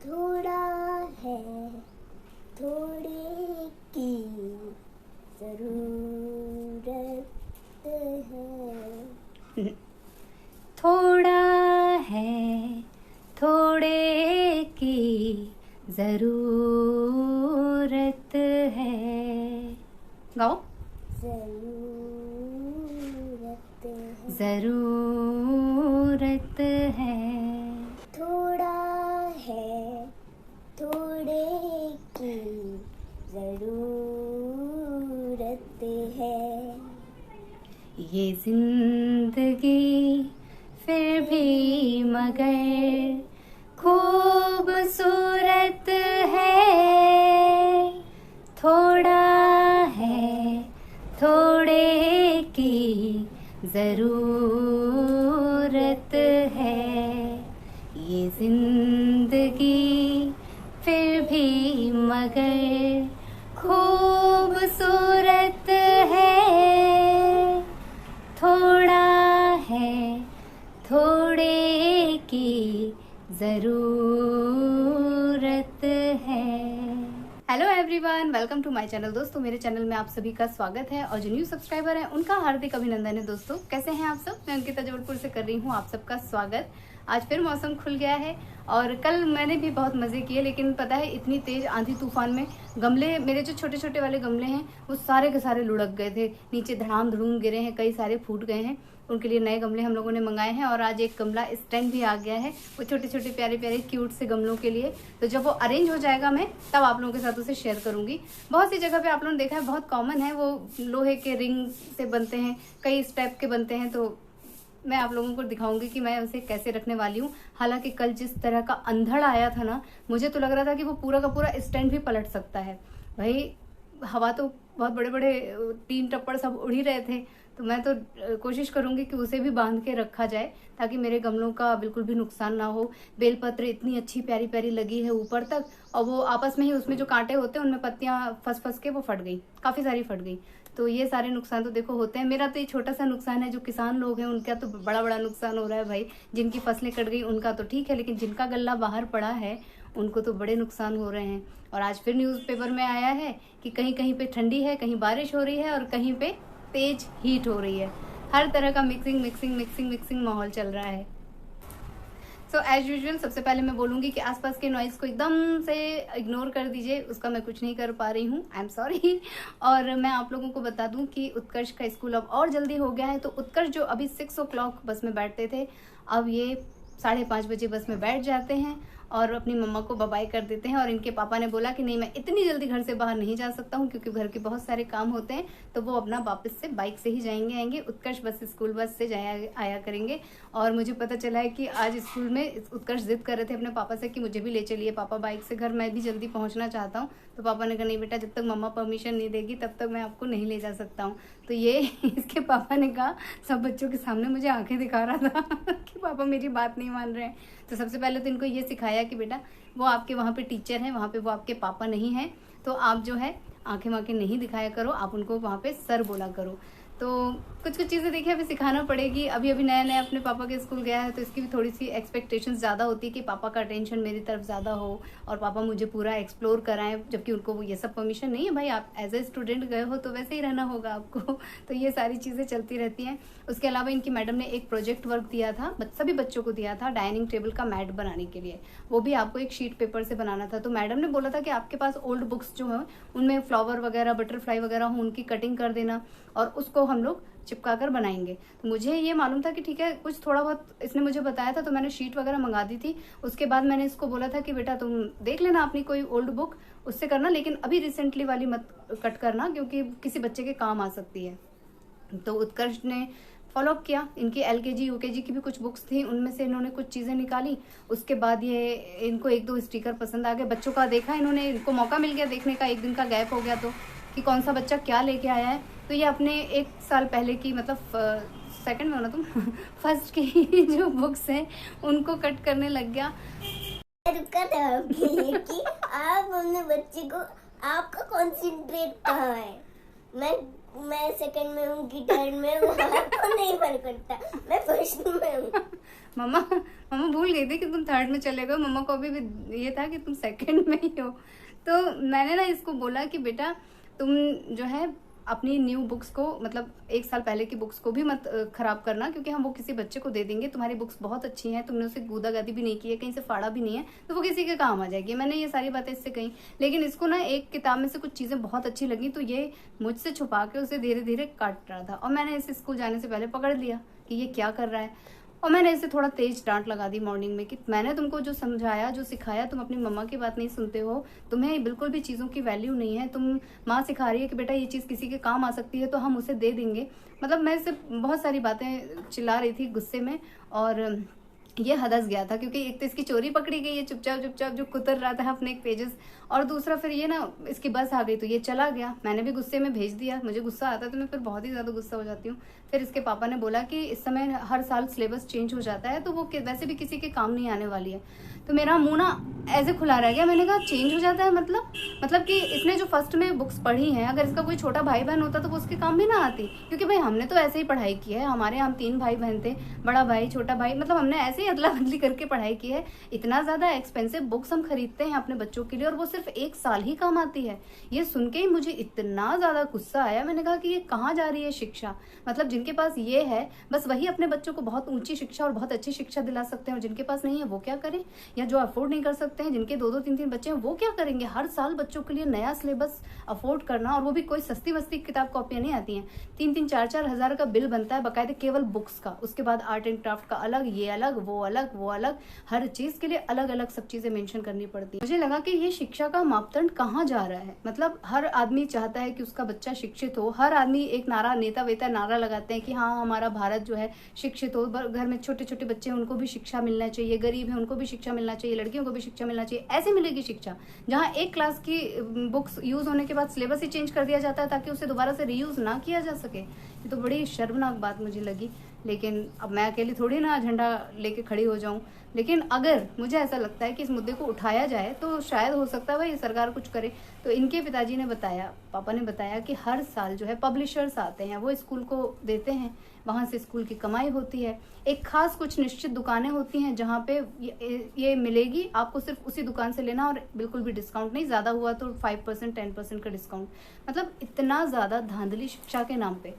थोड़ा है थोड़े की जरूरत है। थोड़ा है थोड़े की जरूरत है। गाओ। जरूरत है। थोड़ा है थोड़े की जरूरत है। ये जिंदगी फिर भी मगर खूबसूरत है। थोड़ा है थोड़े की जरूरत है। ये जिंदगी फिर भी मगर खूबसूरत है। थोड़ा है थोड़े की जरूरत है। Hello everyone, welcome to my channel. दोस्तों, मेरे चैनल में आप सभी का स्वागत है और जो न्यू सब्सक्राइबर हैं उनका हार्दिक अभिनंदन है। दोस्तों, कैसे हैं आप सब? मैं अंकिता जबलपुर से कर रही हूँ आप सबका स्वागत। आज फिर मौसम खुल गया है और कल मैंने भी बहुत मजे किए, लेकिन पता है इतनी तेज आंधी तूफान में गमले, मेरे जो छोटे छोटे वाले गमले हैं वो सारे के सारे लुढ़क गए थे, नीचे धड़ाम धड़ूम गिरे हैं, कई सारे फूट गए हैं। उनके लिए नए गमले हम लोगों ने मंगाए हैं और आज एक गमला स्टैंड भी आ गया है, वो छोटे छोटे प्यारे प्यारे क्यूट से गमलों के लिए। तो जब वो अरेंज हो जाएगा मैं तब आप लोगों के साथ उसे शेयर करूंगी। बहुत सी जगह पे आप लोगों ने देखा है, बहुत कॉमन है, वो लोहे के रिंग से बनते हैं, कई स्टेप के बनते हैं। तो मैं आप लोगों को दिखाऊंगी कि मैं उसे कैसे रखने वाली हूँ। हालांकि कल जिस तरह का अंधड़ आया था ना, मुझे तो लग रहा था कि वो पूरा का पूरा स्टैंड भी पलट सकता है। भाई हवा तो बहुत बड़े बड़े तीन टप्पड़ सब उड़ ही रहे थे। तो मैं तो कोशिश करूंगी कि उसे भी बांध के रखा जाए ताकि मेरे गमलों का बिल्कुल भी नुकसान ना हो। बेलपत्र इतनी अच्छी प्यारी प्यारी लगी है ऊपर तक, और वो आपस में ही उसमें जो कांटे होते हैं उनमें पत्तियां फंस फंस के वो फट गई, काफी सारी फट गई। तो ये सारे नुकसान तो देखो होते हैं। मेरा तो ये छोटा सा नुकसान है, जो किसान लोग हैं उनका तो बड़ा बड़ा नुकसान हो रहा है भाई। जिनकी फसलें कट गई उनका तो ठीक है, लेकिन जिनका गल्ला बाहर पड़ा है उनको तो बड़े नुकसान हो रहे हैं। और आज फिर न्यूज़पेपर में आया है कि कहीं कहीं पे ठंडी है, कहीं बारिश हो रही है और कहीं पे तेज हीट हो रही है। हर तरह का मिक्सिंग मिक्सिंग मिक्सिंग मिक्सिंग माहौल चल रहा है। सो एज यूजुअल सबसे पहले मैं बोलूंगी कि आसपास के नॉइज को एकदम से इग्नोर कर दीजिए, उसका मैं कुछ नहीं कर पा रही हूँ, आई एम सॉरी। और मैं आप लोगों को बता दूं कि उत्कर्ष का स्कूल अब और जल्दी हो गया है। तो उत्कर्ष जो अभी 6 o'clock बस में बैठते थे, अब ये 5:30 बजे बस में बैठ जाते हैं और अपनी मम्मा को बाय कर देते हैं। और इनके पापा ने बोला कि नहीं, मैं इतनी जल्दी घर से बाहर नहीं जा सकता हूँ क्योंकि घर के बहुत सारे काम होते हैं। तो वो अपना वापस से बाइक से ही आएंगे। उत्कर्ष बस स्कूल बस से आया करेंगे। और मुझे पता चला है कि आज स्कूल में उत्कर्ष जिद कर रहे थे अपने पापा से कि मुझे भी ले चलिए पापा बाइक से घर, मैं भी जल्दी पहुँचना चाहता हूँ। तो पापा ने कहा नहीं बेटा, जब तक मम्मा परमिशन नहीं देगी तब तक मैं आपको नहीं ले जा सकता हूँ। तो ये इसके पापा ने कहा, सब बच्चों के सामने मुझे आंखें दिखा रहा था कि पापा मेरी बात नहीं मान रहे हैं। तो सबसे पहले तो इनको ये सिखाया कि बेटा वो आपके वहाँ पे टीचर हैं, वहाँ पे वो आपके पापा नहीं हैं, तो आप जो है आंखें वाँखें नहीं दिखाया करो, आप उनको वहाँ पे सर बोला करो। तो कुछ कुछ चीज़ें देखिए अभी सिखाना पड़ेगी। अभी नया नया अपने पापा के स्कूल गया है तो इसकी भी थोड़ी सी एक्सपेक्टेशंस ज़्यादा होती है कि पापा का अटेंशन मेरी तरफ ज़्यादा हो और पापा मुझे पूरा एक्सप्लोर कराएं, जबकि उनको ये सब परमिशन नहीं है। भाई आप एज ए स्टूडेंट गए हो तो वैसे ही रहना होगा आपको। तो ये सारी चीज़ें चलती रहती हैं। उसके अलावा इनकी मैडम ने एक प्रोजेक्ट वर्क दिया था, सभी बच्चों को दिया था, डाइनिंग टेबल का मैट बनाने के लिए। वो भी आपको एक शीट पेपर से बनाना था। तो मैडम ने बोला था कि आपके पास ओल्ड बुक्स जो हैं उनमें फ्लावर वगैरह बटरफ्लाई वगैरह हो, उनकी कटिंग कर देना और उसको हम लोग चिपका कर बनाएंगे। तो मुझे ये मालूम था कि ठीक है, कुछ थोड़ा बहुत इसने मुझे बताया था, तो मैंने शीट वगैरह मंगा दी थी। उसके बाद मैंने इसको बोला था कि बेटा तुम देख लेना अपनी कोई ओल्ड बुक, उससे करना, लेकिन अभी रिसेंटली वाली मत कट करना क्योंकि किसी बच्चे के काम आ सकती है। तो उत्कर्ष ने फॉलो अप किया। इनकी LKG UKG की भी कुछ बुक्स थी, उनमें से इन्होंने कुछ चीज़ें निकाली। उसके बाद ये इनको 1-2 स्टिकर पसंद आ गए, बच्चों का देखा इन्होंने, इनको मौका मिल गया देखने का, एक दिन का गैप हो गया तो कि कौन सा बच्चा क्या लेके आया है। तो ये अपने 1 साल पहले की, मतलब सेकंड में हो ना तुम फर्स्ट की जो बुक्स हैं उनको कट करने लग गया। रुका था कि आप अपने बच्चे को, आपका कॉन्सेंट्रेट कहाँ है? मैं सेकंड में हूँ कि थर्ड में हूँ, आपको नहीं फर्क पड़ता, मैं फर्स्ट में हूँ। मम्मा मम्मा भूल गई थी कि तुम थर्ड में चले गए, मम्मा को अभी भी ये था कि तुम सेकंड में ही हो। तो मैंने ना इसको बोला कि बेटा तुम जो है अपनी न्यू बुक्स को, मतलब 1 साल पहले की बुक्स को भी मत खराब करना, क्योंकि हम वो किसी बच्चे को दे देंगे। तुम्हारी बुक्स बहुत अच्छी हैं, तुमने उसे गूदागादी भी नहीं की है, कहीं से फाड़ा भी नहीं है, तो वो किसी के काम आ जाएगी। मैंने ये सारी बातें इससे कही, लेकिन इसको ना एक किताब में से कुछ चीजें बहुत अच्छी लगी, तो ये मुझसे छुपा के उसे धीरे धीरे काट रहा था। और मैंने इसे स्कूल जाने से पहले पकड़ लिया कि ये क्या कर रहा है, और मैंने इसे थोड़ा तेज डांट लगा दी मॉर्निंग में कि मैंने तुमको जो समझाया, जो सिखाया, तुम अपनी मम्मा की बात नहीं सुनते हो, तुम्हें बिल्कुल भी चीज़ों की वैल्यू नहीं है। तुम माँ सिखा रही है कि बेटा ये चीज़ किसी के काम आ सकती है तो हम उसे दे देंगे। मतलब मैं इसे बहुत सारी बातें चिल्ला रही थी गुस्से में, और ये हदस गया था क्योंकि एक तो इसकी चोरी पकड़ी गई है, चुपचाप चुपचाप जो कुतर रहा था अपने एक पेजेस, और दूसरा फिर ये ना इसकी बस आ गई तो ये चला गया। मैंने भी गुस्से में भेज दिया, मुझे गुस्सा आता है तो मैं फिर बहुत ही ज़्यादा गुस्सा हो जाती हूँ। फिर इसके पापा ने बोला कि इस समय हर साल सिलेबस चेंज हो जाता है तो वो वैसे भी किसी के काम नहीं आने वाली है। तो मेरा मुंह ना ऐसे खुला रह गया। मैंने कहा चेंज हो जाता है मतलब कि इसने जो फर्स्ट में बुक्स पढ़ी हैं, अगर इसका कोई छोटा भाई बहन होता तो वो उसके काम भी ना आती, क्योंकि भाई हमने तो ऐसे ही पढ़ाई की है। हमारे यहाँ 3 भाई बहन थे, बड़ा भाई छोटा भाई, मतलब हमने ऐसे ही अदला बदली करके पढ़ाई की है। इतना ज्यादा एक्सपेंसिव बुक्स हम खरीदते हैं अपने बच्चों के लिए, और वो सिर्फ 1 साल ही काम आती है। ये सुन के ही मुझे इतना ज्यादा गुस्सा आया। मैंने कहा कि ये कहाँ जा रही है शिक्षा, मतलब जिनके पास ये है बस वही अपने बच्चों को बहुत ऊंची शिक्षा और बहुत अच्छी शिक्षा दिला सकते हैं, और जिनके पास नहीं है वो क्या करें, या जो अफोर्ड नहीं कर सकते हैं, जिनके 2-2 3-3 बच्चे हैं, वो क्या करेंगे। हर साल बच्चों के लिए नया सिलेबस अफोर्ड करना, और वो भी कोई सस्ती वस्ती किताब कॉपियां नहीं आती हैं। 3-3 4-4 हज़ार का बिल बनता है बाकायदे केवल बुक्स का। उसके बाद आर्ट एंड क्राफ्ट का अलग, ये अलग, वो अलग, वो अलग, हर चीज के लिए अलग अलग सब चीजें मेंशन करनी पड़ती है। मुझे लगा कि ये शिक्षा का मापदंड कहाँ जा रहा है। मतलब हर आदमी चाहता है कि उसका बच्चा शिक्षित हो, हर आदमी एक नारा, नेता वेता नारा लगाते हैं कि हाँ हमारा भारत जो है शिक्षित हो, घर में छोटे छोटे बच्चे हैं उनको भी शिक्षा मिलना चाहिए, गरीब है उनको भी शिक्षा मिलना चाहिए, लड़कियों को भी शिक्षा मिलना चाहिए। ऐसे मिलेगी शिक्षा जहाँ 1 क्लास की बुक्स यूज होने के बाद सिलेबस ही चेंज कर दिया जाता है ताकि उसे दोबारा से रीयूज ना किया जा सके। ये तो बड़ी शर्मनाक बात मुझे लगी। लेकिन अब मैं अकेली थोड़ी ना झंडा लेके खड़ी हो जाऊं, लेकिन अगर मुझे ऐसा लगता है कि इस मुद्दे को उठाया जाए तो शायद हो सकता है भाई सरकार कुछ करे। तो इनके पिताजी ने बताया, पापा ने बताया कि हर साल जो है पब्लिशर्स आते हैं, वो स्कूल को देते हैं, वहां से स्कूल की कमाई होती है। एक खास कुछ निश्चित दुकानें होती हैं जहाँ पे ये मिलेगी, आपको सिर्फ उसी दुकान से लेना, और बिल्कुल भी डिस्काउंट नहीं, ज्यादा हुआ तो 5% 10% का डिस्काउंट। मतलब इतना ज्यादा धांधली शिक्षा के नाम पे।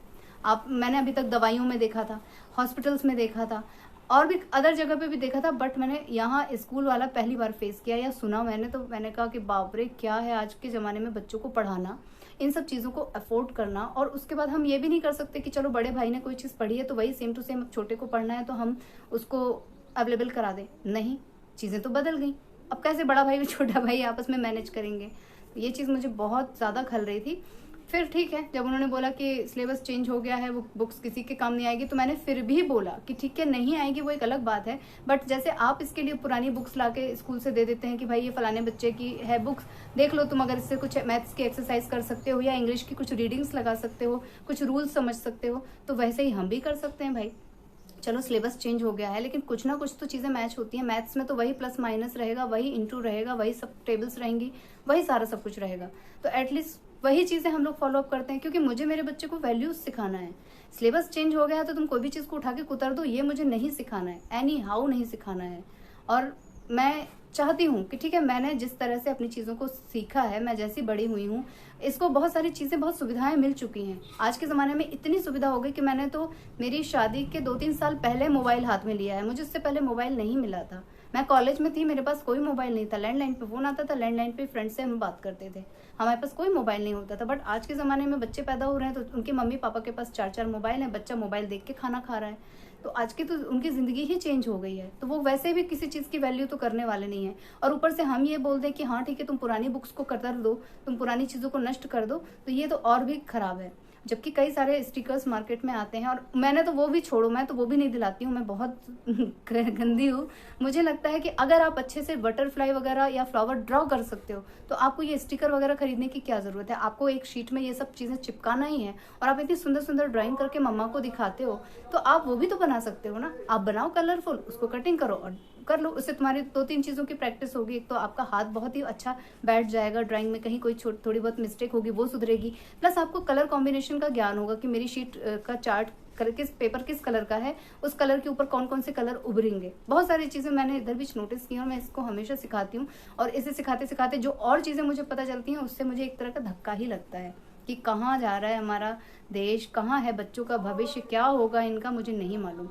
मैंने अभी तक दवाइयों में देखा था, हॉस्पिटल्स में देखा था, और भी अदर जगह पे भी देखा था, बट मैंने यहाँ स्कूल वाला पहली बार फेस किया या सुना मैंने। तो मैंने कहा कि बाप रे, क्या है आज के ज़माने में बच्चों को पढ़ाना, इन सब चीज़ों को अफोर्ड करना। और उसके बाद हम ये भी नहीं कर सकते कि चलो बड़े भाई ने कोई चीज़ पढ़ी है तो वही सेम टू सेम छोटे को पढ़ना है तो हम उसको अवेलेबल करा दें। नहीं, चीज़ें तो बदल गई। अब कैसे बड़ा भाई और छोटा भाई आपस में मैनेज करेंगे। तो ये चीज़ मुझे बहुत ज़्यादा खल रही थी। फिर ठीक है, जब उन्होंने बोला कि सिलेबस चेंज हो गया है, वो बुक्स किसी के काम नहीं आएगी, तो मैंने फिर भी बोला कि ठीक है नहीं आएगी वो एक अलग बात है, बट जैसे आप इसके लिए पुरानी बुक्स लाके स्कूल से दे देते हैं कि भाई ये फलाने बच्चे की है बुक्स, देख लो तुम, अगर इससे कुछ मैथ्स की एक्सरसाइज कर सकते हो या इंग्लिश की कुछ रीडिंग्स लगा सकते हो, कुछ रूल्स समझ सकते हो, तो वैसे ही हम भी कर सकते हैं भाई। चलो सिलेबस चेंज हो गया है, लेकिन कुछ ना कुछ तो चीज़ें मैच होती हैं। मैथ्स में तो वही प्लस माइनस रहेगा, वही इंटू रहेगा, वही सब टेबल्स रहेंगी, वही सारा सब कुछ रहेगा। तो एटलीस्ट वही चीज़ें हम लोग फॉलो अप करते हैं, क्योंकि मुझे मेरे बच्चे को वैल्यूज सिखाना है। सिलेबस चेंज हो गया है तो तुम कोई भी चीज़ को उठा के कुतर दो, ये मुझे नहीं सिखाना है, एनी हाउ नहीं सिखाना है। और मैं चाहती हूँ कि ठीक है, मैंने जिस तरह से अपनी चीज़ों को सीखा है, मैं जैसी बड़ी हुई हूँ, इसको बहुत सारी चीज़ें, बहुत सुविधाएं मिल चुकी हैं। आज के ज़माने में इतनी सुविधा हो गई कि मैंने तो मेरी शादी के 2-3 साल पहले मोबाइल हाथ में लिया है। मुझे उससे पहले मोबाइल नहीं मिला था। मैं कॉलेज में थी, मेरे पास कोई मोबाइल नहीं था, लैंडलाइन पे फ़ोन आता था, लैंडलाइन पे फ्रेंड से हम बात करते थे, हमारे पास कोई मोबाइल नहीं होता था। बट आज के ज़माने में बच्चे पैदा हो रहे हैं तो उनके मम्मी पापा के पास 4-4 मोबाइल हैं, बच्चा मोबाइल देख के खाना खा रहा है। तो आज की तो उनकी ज़िंदगी ही चेंज हो गई है, तो वो वैसे भी किसी चीज़ की वैल्यू तो करने वाले नहीं है। और ऊपर से हम ये बोल दें कि हाँ ठीक है, तुम पुरानी बुक्स को कतर दो, तुम पुरानी चीज़ों को नष्ट कर दो, तो ये तो और भी खराब है। जबकि कई सारे स्टिकर्स मार्केट में आते हैं, और मैंने तो वो भी छोड़ो, मैं तो वो भी नहीं दिलाती हूँ, मैं बहुत गंदी हूँ। मुझे लगता है कि अगर आप अच्छे से बटरफ्लाई वगैरह या फ्लावर ड्रॉ कर सकते हो तो आपको ये स्टिकर वगैरह खरीदने की क्या ज़रूरत है। आपको एक शीट में ये सब चीज़ें चिपकाना ही है, और आप इतनी सुंदर सुंदर ड्राइंग करके मम्मा को दिखाते हो तो आप वो भी तो बना सकते हो ना। आप बनाओ कलरफुल, उसको कटिंग करो और कर लो, उससे तुम्हारी 2-3 चीज़ों की प्रैक्टिस होगी। एक तो आपका हाथ बहुत ही अच्छा बैठ जाएगा ड्राइंग में, कहीं कोई थोड़ी बहुत मिस्टेक होगी वो सुधरेगी, प्लस आपको कलर कॉम्बिनेशन का ज्ञान होगा कि मेरी शीट का चार्ट किस पेपर किस कलर का है, उस कलर के ऊपर कौन कौन से कलर उभरेंगे। बहुत सारी चीजें मैंने इधर भी नोटिस की और मैं इसको हमेशा सिखाती हूँ। और इसे सिखाते सिखाते जो और चीजें मुझे पता चलती हैं उससे मुझे एक तरह का धक्का ही लगता है कि कहाँ जा रहा है हमारा देश, कहाँ है बच्चों का भविष्य, क्या होगा इनका, मुझे नहीं मालूम।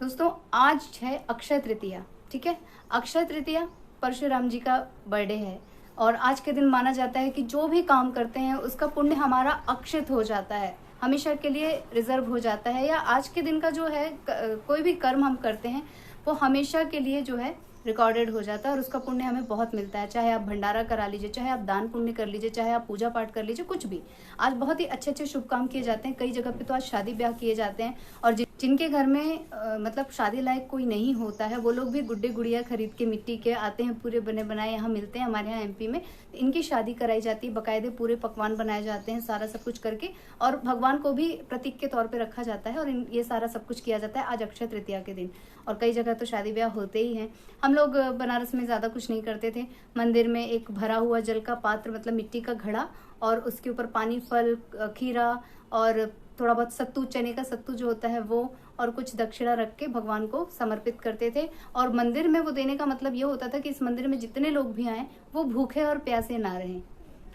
दोस्तों आज है अक्षय तृतीया, ठीक है। अक्षय तृतीया परशुराम जी का बर्थडे है और आज के दिन माना जाता है कि जो भी काम करते हैं उसका पुण्य हमारा अक्षित हो जाता है, हमेशा के लिए रिजर्व हो जाता है। या आज के दिन का जो है कोई भी कर्म हम करते हैं वो हमेशा के लिए जो है रिकॉर्डेड हो जाता है और उसका पुण्य हमें बहुत मिलता है। चाहे आप भंडारा करा लीजिए, चाहे आप दान पुण्य कर लीजिए, चाहे आप पूजा पाठ कर लीजिए, कुछ भी। आज बहुत ही अच्छे अच्छे शुभ काम किए जाते हैं। कई जगह पे तो आज शादी ब्याह किए जाते हैं और जिनके घर में मतलब शादी लायक कोई नहीं होता है वो लोग भी गुड्डे गुड़िया खरीद के मिट्टी के आते हैं, पूरे बने बनाए यहाँ मिलते हैं हमारे यहाँ एमपी में। इनकी शादी कराई जाती है, बकायदे पूरे पकवान बनाए जाते हैं, सारा सब कुछ करके, और भगवान को भी प्रतीक के तौर पे रखा जाता है और ये सारा सब कुछ किया जाता है आज अक्षय तृतीया के दिन। और कई जगह तो शादी ब्याह होते ही हैं। हम लोग बनारस में ज्यादा कुछ नहीं करते थे। मंदिर में एक भरा हुआ जल का पात्र, मतलब मिट्टी का घड़ा, और उसके ऊपर पानी, फल, खीरा और थोड़ा बहुत सत्तू, चने का सत्तू जो होता है वो, और कुछ दक्षिणा रख के भगवान को समर्पित करते थे। और मंदिर में वो देने का मतलब ये होता था कि इस मंदिर में जितने लोग भी आए वो भूखे और प्यासे ना रहें।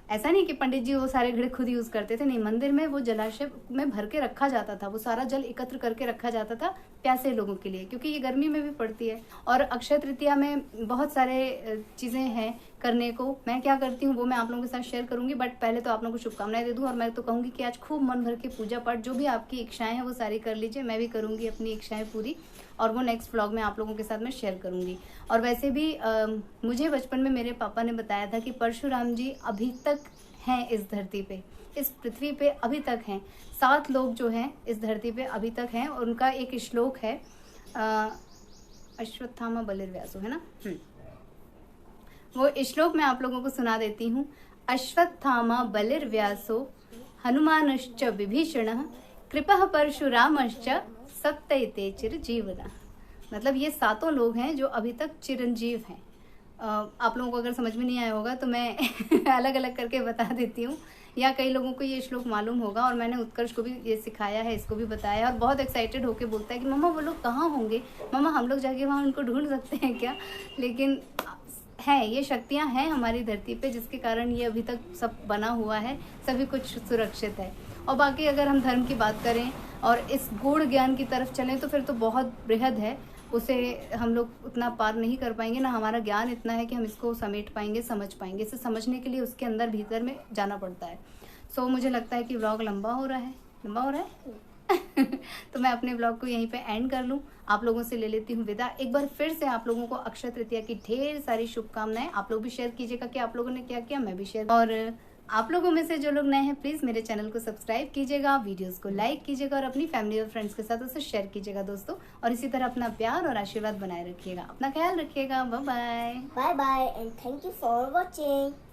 ऐसा नहीं कि पंडित जी वो सारे घड़े खुद यूज करते थे, नहीं, मंदिर में वो जलाशय में भर के रखा जाता था, वो सारा जल एकत्र करके रखा जाता था प्यासे लोगों के लिए, क्योंकि ये गर्मी में भी पड़ती है। और अक्षय तृतीया में बहुत सारे चीजें हैं करने को। मैं क्या करती हूँ वो मैं आप लोगों के साथ शेयर करूंगी, बट पहले तो आप लोगों को शुभकामनाएं दे दूं। और मैं तो कहूंगी कि आज खूब मन भर के पूजा पाठ, जो भी आपकी इच्छाएं हैं वो सारी कर लीजिए। मैं भी करूंगी अपनी इच्छाएं पूरी, और वो नेक्स्ट व्लॉग में आप लोगों के साथ मैं शेयर करूंगी। और वैसे भी मुझे बचपन में मेरे पापा ने बताया था कि परशुराम जी अभी तक हैं इस धरती पे, इस पृथ्वी पे अभी तक हैं। 7 लोग जो हैं इस धरती पे अभी तक हैं। और उनका एक श्लोक है, अश्वत्थामा बलिर्व्यासो, है ना। वो श्लोक मैं आप लोगों को सुना देती हूँ। अश्वत्थामा बलिर्व्यासो हनुमानश्च विभीषणः कृपः परशुरामश्च सप्तैते चिरजीवनः। मतलब ये 7 लोग हैं जो अभी तक चिरंजीव हैं। आप लोगों को अगर समझ में नहीं आया होगा तो मैं अलग अलग करके बता देती हूँ, या कई लोगों को ये श्लोक मालूम होगा। और मैंने उत्कर्ष को भी ये सिखाया है, इसको भी बताया है, और बहुत एक्साइटेड होके बोलता है कि मम्मा वो लोग कहाँ होंगे, मम्मा हम लोग जाके वहाँ उनको ढूंढ सकते हैं क्या। लेकिन है, ये शक्तियाँ हैं हमारी धरती पे जिसके कारण ये अभी तक सब बना हुआ है, सभी कुछ सुरक्षित है। और बाकी अगर हम धर्म की बात करें और इस गूढ़ ज्ञान की तरफ चलें तो फिर तो बहुत बृहद है, उसे हम लोग उतना पार नहीं कर पाएंगे, ना हमारा ज्ञान इतना है कि हम इसको समेट पाएंगे, समझ पाएंगे। इसे समझने के लिए उसके अंदर भीतर में जाना पड़ता है। सो मुझे लगता है कि व्लॉग लंबा हो रहा है तो मैं अपने व्लॉग को यहीं पे एंड कर लूँ। आप लोगों से ले लेती हूँ विदा। एक बार फिर से आप लोगों को अक्षय तृतीया की ढेर सारी शुभकामनाएं। आप लोग भी शेयर कीजिएगा कि आप लोगों ने क्या किया, मैं भी शेयर। और आप लोगों में से जो लोग नए हैं प्लीज मेरे चैनल को सब्सक्राइब कीजिएगा, वीडियोस को लाइक कीजिएगा और अपनी फैमिली और फ्रेंड्स के साथ उसे शेयर कीजिएगा दोस्तों। और इसी तरह अपना प्यार और आशीर्वाद बनाए रखिएगा। अपना ख्याल रखिएगा। Bye bye. Bye bye and thank you for watching.